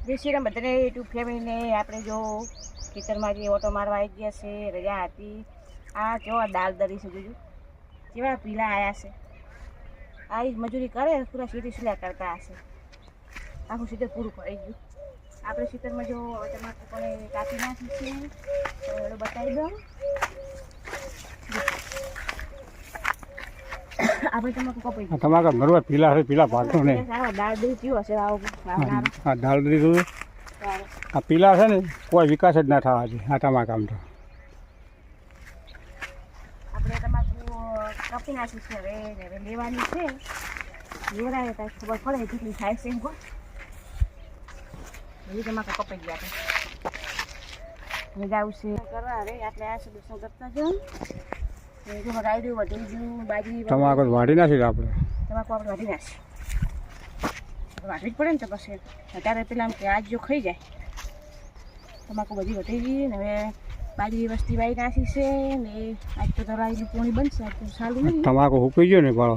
જય શ્રી રામ બધાને યુટ્યુબ ફેમિલીને આપણે જો ખેતરમાં જે ઓટો મારવા આવી ગયા છે, રજા હતી. આ જો દાલ દરી છે, જોજો કેવા પીલા આવ્યા છે. આ જ મજૂરી કરે પૂરા સીધી સિલા કરતા હશે. આખું સીધું પૂરું પડી ગયું. આપણે ખેતરમાં જો ટમાટર પણ કાપી નાખી છે, તો બતાવી દઉં. આપણે તમાકુ કપાઈ ગયું. તમાકુ મરવા પીલા છે, પીલા ભાગતો ને દાળ દરી કેવું હશે? હા દાળ દરી તો આ પીલા છે ને કોઈ વિકાસ જ ના થવા છે આ તમાકામ તો. આપણે તમાકુ કાપી નાખી છે, હવે લેવાની છે. લેવડાવે તો ખબર પડે કેટલી થાય છે. એમ કહો એ તમાકુ કપાઈ ગયા છે. હવે જાવ છે કરવા. હવે આપણે આ સદસ્યો કરતા જાઉં. રાયડું વધી ગયું, બાજરી તમાકુ વાઢી નાખી આપણે. તમાકુ આપણે વાઢી નાખીએ. વાઢવી જ પડે ને તો પછી અત્યારે પેલા કે આજ જો ખાઈ જાય. તમાકુ બધી વધી ગઈ ને હવે બાજરી વસ્તી વાઈ નાખી છે ને આજ તો રાયડું પોણી બનશે. આજ તો સારું નહીં. તમાકુ હુકાઈ ગયો ને ભાડો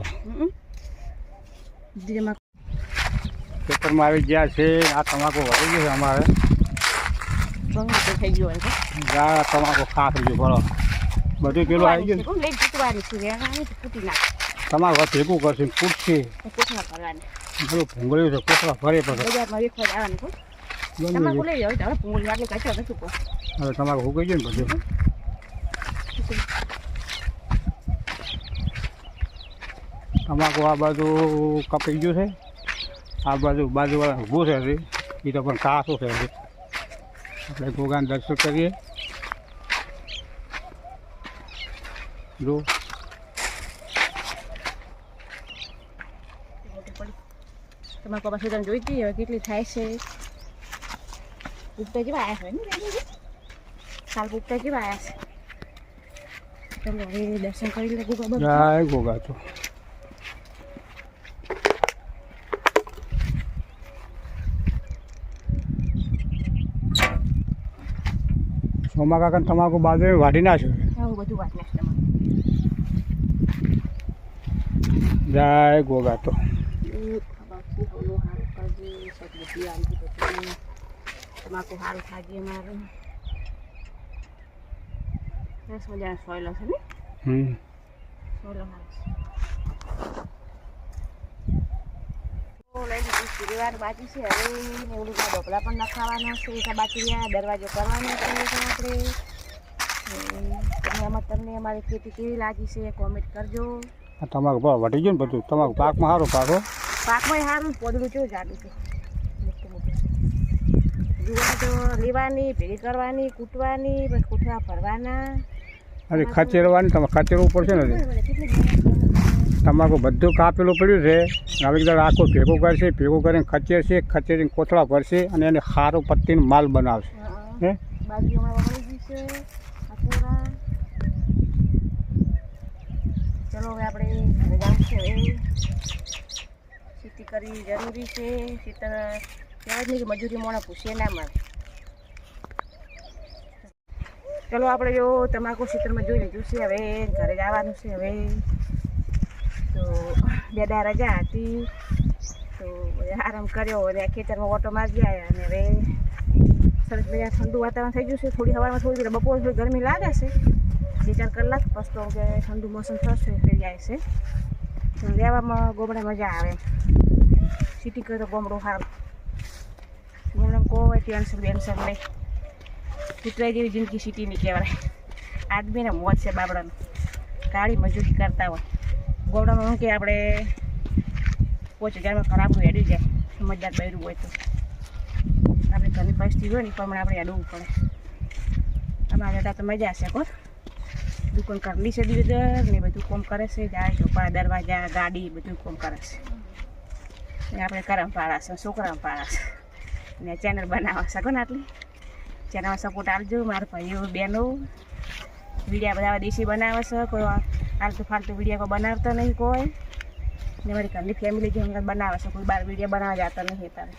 ખેતરમાં આવી ગયા છે. આ તમાકુ વધી ગયું છે અમારે. થઈ ગયું હોય તમાકુ ખાસ ગયું ભાડો બધું પેલું આવી ગયું. તમાકુ ભેગું કરશે ફૂટશે બધું ભૂંગળ્યું છે. કોથળા ફરે પડે હવે તમાકુ હુકાઈ ગયું ને બધું. તમાકુ આ બાજુ કપાઈ ગયું છે. આ બાજુવાળા ઊભું છે હજી એ તો પણ કાચું છે હજી. આપણે ગોગાને દર્શન કરીએ. જો તમાકુ પાછું જોઈતી હવે કેટલી થાય છે. ઉગતા જેવા આવ્યા હોય ને સાલ ઉગતા જેવા આવ્યા છે. ચલો હવે દર્શન કરી લે ગોગા. જય ગોગા. તો સોમા કાકા તમાકુ બાજુ વાઢી નાખ્યો. બધું વાત નાખ. જય ગોગા. તો તમાકુ સારું ખાજે મારું. સરસ મજાનો સોયલો છે ને. સોયલો સારો બાકી છે. હવે ઓલું ઢોકળા પણ નખાવાના છે. બાકી રહ્યા દરવાજો કરવાનો છે. આપણે તમને અમારી ખેતી કેવી લાગી છે કોમેન્ટ કરજો. તમાકુ ભાવ વટી ગયું ને બધું. તમાકુ પાકમાં સારું પાકો. પાકમાં સારું પોદડું કેવું જાડું છે. મોટું મોટું જુવાર તો લેવાની, ભેગી કરવાની, કૂટવાની, પછી કૂટવા ભરવાના. અરે ખચેરવાની તમારે ખચેરવું પડશે ને. તમાકુ બધું કાપેલું પડ્યું છે. હવે કદાચ આખું ભેગું કરશે. ભેગું કરીને ખચેરશે. ખચેરીને કોથળા ભરશે અને એને સારું પત્તીનો માલ બનાવશે. હે બાજુ હમણાં વળી ગઈ છે. ચલો હવે આપણે ઘરે જવું છે. હવે ખેતી કરવી જરૂરી છે. ખેતર કહેવાય નહીં કે મજૂરી મોણા પૂછીએ ના મળે. ચલો આપણે જો તમાકુ ખેતરમાં જોઈ લીધું છે. હવે ઘરે જવાનું છે. હવે તો બે દા રજા હતી તો આરામ કર્યો અને ખેતરમાં ઓટો મારી ગયા. અને હવે સરસ મજા ઠંડુ વાતાવરણ થઈ ગયું છે. થોડી હવામાં થોડી બપોર થોડી ગરમી લાગે છે. 2-4 કલાક પછી તો કે ઠંડુ મોસમ થશે થઈ જાય છે. તો રહેવામાં ગોમડે મજા આવે. સિટી કરે તો ગોમડું સારું. ગોમડે કોઈ ટેન્શન બેન્શન નહીં. કૂતરા જેવી જિંદગી સિટીની કહેવાય. આદમીને મોજ છે બાબડાનું. કાળી મજૂરી કરતા હોય. ગોમડામાં શું કે આપણે 5000માં ખરાબનું હેડી જાય. સમજદાર બૈરું હોય તો આપણે ઘરની પરિસ્થિતિ હોય ને પણ આપણે હેડવું પડે. અમારે ત્યાં તો મજા છે. કો દુકાન કરલી છે દિવસ ને બધું કોમ કરે છે. જાય ચોપા દરવાજા ગાડી બધું કોમ કરે છે. ને આપણે કરમ પાડા છે, છોકરામાં પાડા છે ને ચેનલ બનાવવા શકો ને. આટલી ચેનલમાં સપોર્ટ આપજો. મારા ભાઈઓ બહેનો વિડીયા બધા દેશી બનાવે છે. કોઈ આલતું ફાલતું વિડીયો કોઈ બનાવતા નહીં. કોઈ ને મારી ઘરની ફેમિલી જે હમણાં બનાવે છે. કોઈ બહાર વિડીયો બનાવવા જતા નહીં. તારે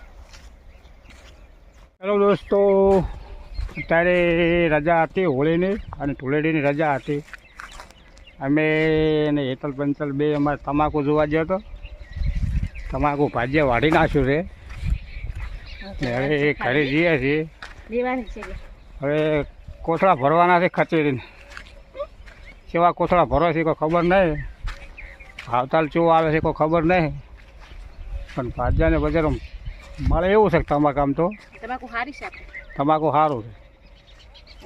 હેલો દોસ્તો, અત્યારે રજા હતી હોળીની અને ધૂળેટીની રજા હતી. અમે ને હેતલ પંચલ બે અમારે તમાકુ જોવા ગયો હતો. તમાકુ ભાજીયા વાઢી નાખ્યું છે. ને હવે એ ઘરે જઈએ છીએ. લેવાની છે કે હવે કોથળા ભરવાના છે ખચેરીને. કેવા કોથળા ભરવા છે કોઈ ખબર નહીં. ભાવતાલ કેવો આવે છે કોઈ ખબર નહીં. પણ ભાજ્યાને બજારો મળે એવું છે કે તમાકુ આમ તો તમાકુ સારી છે આપણે તમાકુ સારું છે.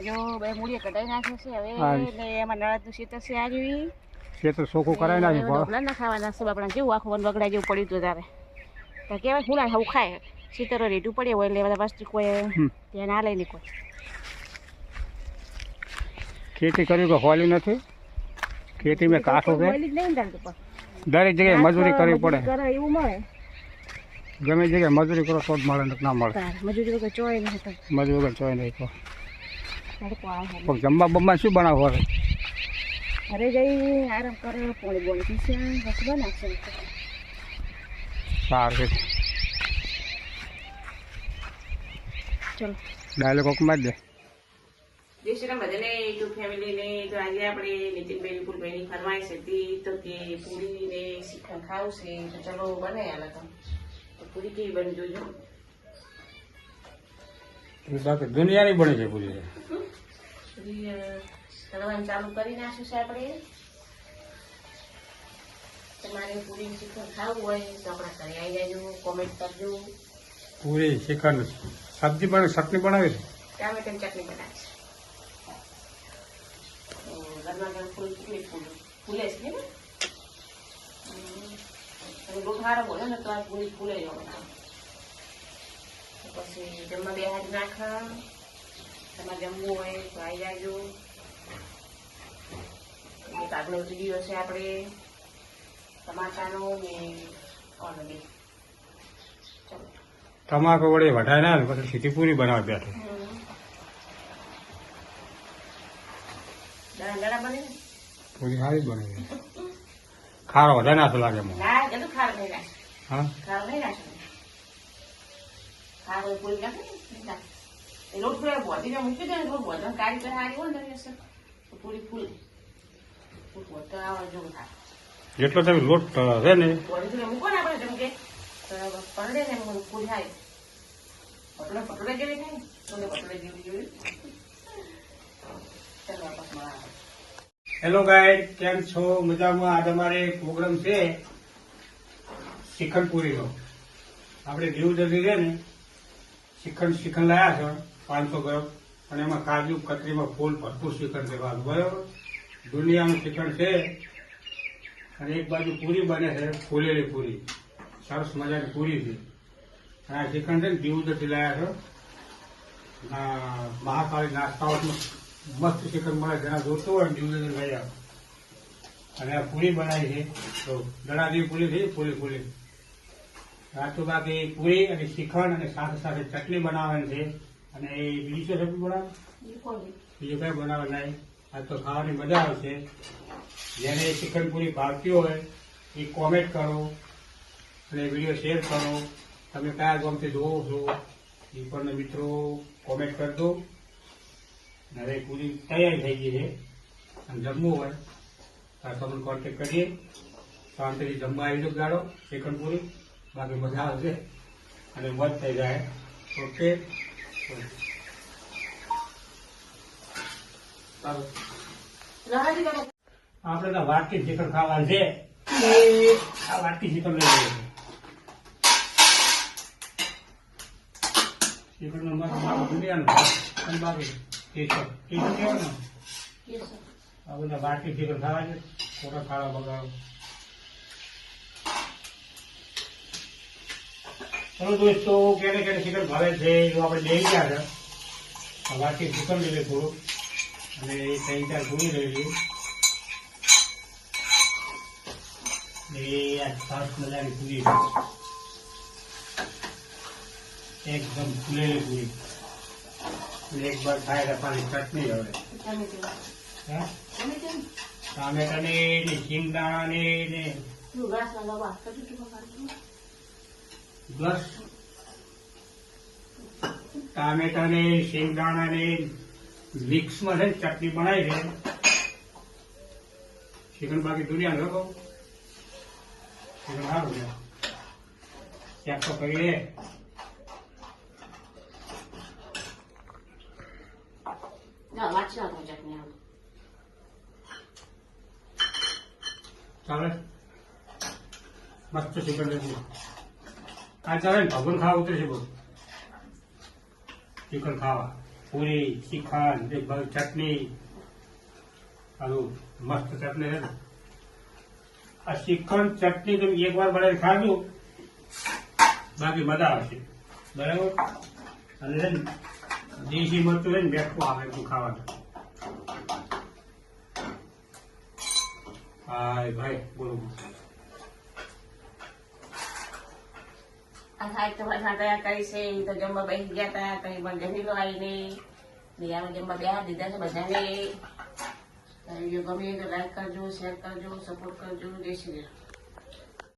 જો બે મૂળીએ કઢાઈ નાખ્યો છે હવે હા. એટલે એમાં નળદનું શીતળ છે આવી ખેતર ચોખ્ખું કરાવી નાખ્યું પણ ઢોકળા ના ખાવાના છે બાપડા જેવું આખું વગડા જેવું પડ્યું હતું તારે તો કહેવાય હુલા હવું ખાય શીતળો રેડું પડ્યું હોય એટલે બધા વસ્તુ કોઈ ત્યાં ના લઈ કોઈ ખેતી કર્યું કે હોલી નથી. ખેતી મેં કાઠું છે. બોલી જ નહીં ચાલતું પણ દરેક જગ્યાએ મજૂરી કરવી પડે. કરે એવું મળે ગમે જગ્યાએ મજૂરી કરો તો જ મળે ને ના મળે. તાર મજૂરી વગર ચોય નહીં થતું મજૂરી વગર ચોય નહીં તો મારે કોઈ આવે પણ જમવા બમવા શું બનાવવું હવે? ઘરે જઈ આરામ કરે પોણી બોણી પીશે પછી બનાવશે સારું છે. ચલો ડાયલોગ કોક મારી દે. જય શ્રી રામ બધાને યુટ્યુબ ફેમિલીને તો આજે આપણે નીતિનભાઈ વિપુલભાઈની ફરમાઈશ હતી તો કે પૂરી ને શ્રીખંડ ખાવું છે તો ચલો બને હાલ તો પૂરી કેવી બની જોજો બાકી દુનિયાની બની છે પૂરી. પૂરી તળવાનું ચાલુ કરી નાખ્યું છે આપણે તમારે પૂરી શ્રીખંડ ખાવું હોય તો આપણા ઘરે આવી જાજો કોમેન્ટ કરજો પૂરી શ્રીખંડ સબ્જી પણ ચટણી બનાવી છે. ટામેટાની ચટણી બનાવી છે ગરમા ગરમ ફૂલ કેટલી ફૂલે છે ને તમે લોટ હારો બોલો ને તો આ પૂરી ફૂલે જ બનાવો પછી જમવા બે હાથ નાખા તમારે જમવું હોય તો આવી જાજો એક આગલો વિડીયો છે આપણે ટમાટાનો ને ઓનલી ચલો તમાકુ વડે વઢાય ના ને પછી સીધી પૂરી બનાવવા બેઠો. દડા દડા બને ને પૂરી સારી બને છે. ખારો વધારે નાખો લાગે મને. ના જતું ખાર નહીં નાખે હા ખાર નહીં નાખે ખાર હોય પૂરી નાખે ને એ લોટ પૂરા બોધીને મૂકી દે ને લોટ બોધા કાઢી તો સારી હોય ને તો પૂરી ફૂલે બોધતા આવે જો થાય જેટલો તમે લોટ છે ને બોધી મૂકો ને આપણે જેમ કે પડે ને પૂરી થાય પટોળા જેવી થાય ને પટોળા જેવી જેવી ચાલો વાપસ મળવા હેલો ગાઈડ, કેમ છો? મજામાં? આજે અમારે પ્રોગ્રામ છે શ્રીખંડ પૂરીનો. આપણે દીવ જલ્દી છે ને શ્રીખંડ લાયા છે 500 ગ્રામ અને એમાં કાજુ કતરીમાં ફૂલ ભરપૂર શ્રીખંડ દેવાનું. બરાબર, દુનિયાનું શ્રીખંડ છે અને એક બાજુ પૂરી બને છે, ફૂલેલી પૂરી, સરસ મજાની પૂરી છે. અને આ શ્રીખંડ છે ને દીવ જલ્દી લાયા છે. મહાકાળી નાસ્તાઓમાં મસ્ત શ્રીખંડ મળે, જેના જોતું હોય ને દીવ લઈ આવો. અને આ પૂરી બનાવી છે તો દડા જેવી પૂરી થઈ, ફૂલી રાતો બાકી પૂરી અને શ્રીખંડ અને સાથે સાથે ચટણી બનાવવાની છે. અને એ બીજી શું સબ્જી બનાવે? બીજું કઈ બનાવે નહીં. આ તો ખાવાની મજા આવશે. જેને શ્રીખંડ પૂરી ભાવતી હોય એ કોમેન્ટ કરો અને વિડીયો શેર કરો. તમે કયા ગામથી જોવો છો એ પણ મિત્રો કોમેન્ટ કરજો. હવે પૂરી તૈયાર થઈ ગઈ છે અને જમવું હોય તો તમને કોન્ટેક્ટ કરીએ. શાંતિથી જમવા આવી જાવ ગાડો શ્રીખંડ પૂરી, બાકી મજા આવશે અને મજ થઈ જાય. ઓકે, આપણે તો વાટકી શ્રીખંડ ખાવાનું છે. આ વાટકી શ્રીખંડ લઈ લઈએ. શ્રીખંડ નો મત દુનિયાનો બાકી આ બધા વાટકી શ્રીખંડ ખાવા છે. ખોટા ખાવા બગાડો. ચલો દોસ્તો, કેને શ્રીખંડ ભાવે છે એ આપણે લઈ ગયા છે. વાટકી શ્રીખંડ લઈ લે થોડું અને 3-4 પૂરી લઈ લઈએ. એ આ સરસ મજાની પૂરી છે, એકદમ ફૂલેલી પૂરી. એક બાર ખાય રફાની ચટણી હવે ટામેટાની ને શિંગદાણાની ને બસ ટામેટાની શિંગદાણાની મિક્સમાં છે ચટણી બનાવી છે. શ્રીખંડ બાકી દુનિયા ન કહો, શ્રીખંડ સારું છે. ચેક તો કરી લે. હા વાંચી નાખો ચટણી આમ ચાલે મસ્ત ચિકન નથી આ ચાલે ને ભગવાન ખાવા ઉતરે છે બહુ ચિકન ખાવા પૂરી શ્રીખંડ એક બાજુ ચટણી આવું મસ્ત ચટણી છે ને આ શ્રીખંડ ચટણી તમે એકવાર બનાવી ખાજો બાકી મજા આવશે બરાબર અને છે ને દેશી મરચું છે ને બેઠું આવે એટલું ખાવાનું હા ભાઈ બોલો આ સાહેબ તો બધા તૈયાર કરી છે તો જમવા બેસી ગયા હતા તો એમાં જમી લો આવીને નિયામાં જમવા બેસા દીધા છે બધાને વિડીયો ગમે તો લાઈક કરજો શેર કરજો સપોર્ટ કરજો જય શ્રી કૃષ્ણ